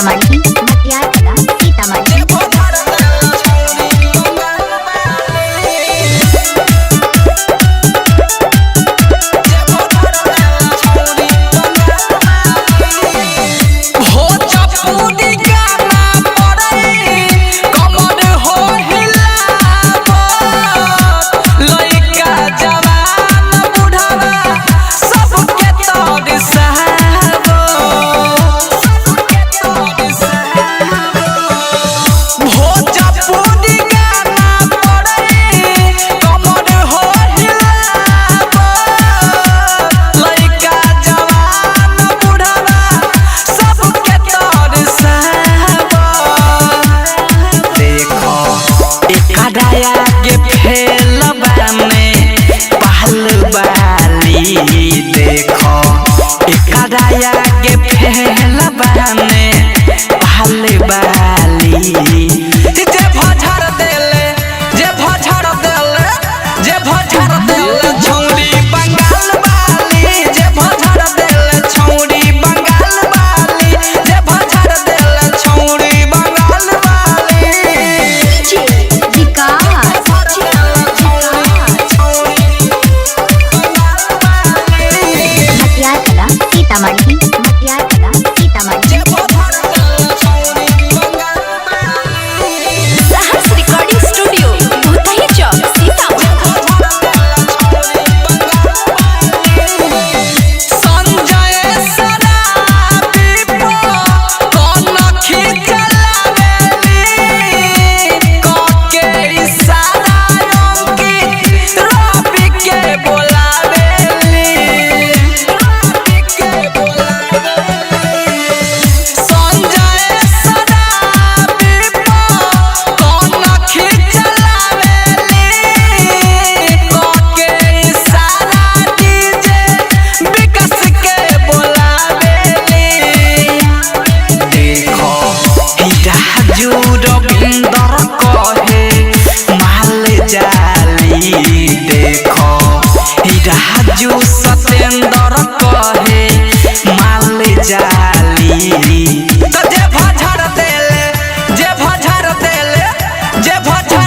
सीतामढ़ी मटियार कला सीतामढ़ी। के फैलबा में पहल वाली देखो एकराया के फैलबा में पहल वाली जे भझर देले छौड़ी बंगाल वाली जे भझर देले छौड़ी बंगाल वाली जे भझर देले छौड़ी बंगाल वाली। मटियार कला सीतामढ़ी मटियार कला सीतामढ़ी। सहर्ष रिकॉर्डिंग स्टूडियो भूतही चौक सीतामढ़ी। देखो राजू सतेंद्र कहे माल जाली तो जे भझर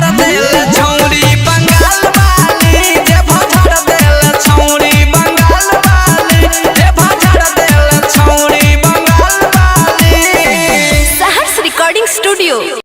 देले छौड़ी बंगाल वाली जे भझर देले छौड़ी बंगाल वाली जे भझर देले छौड़ी बंगाल वाली। सहर्ष रिकॉर्डिंग स्टूडियो।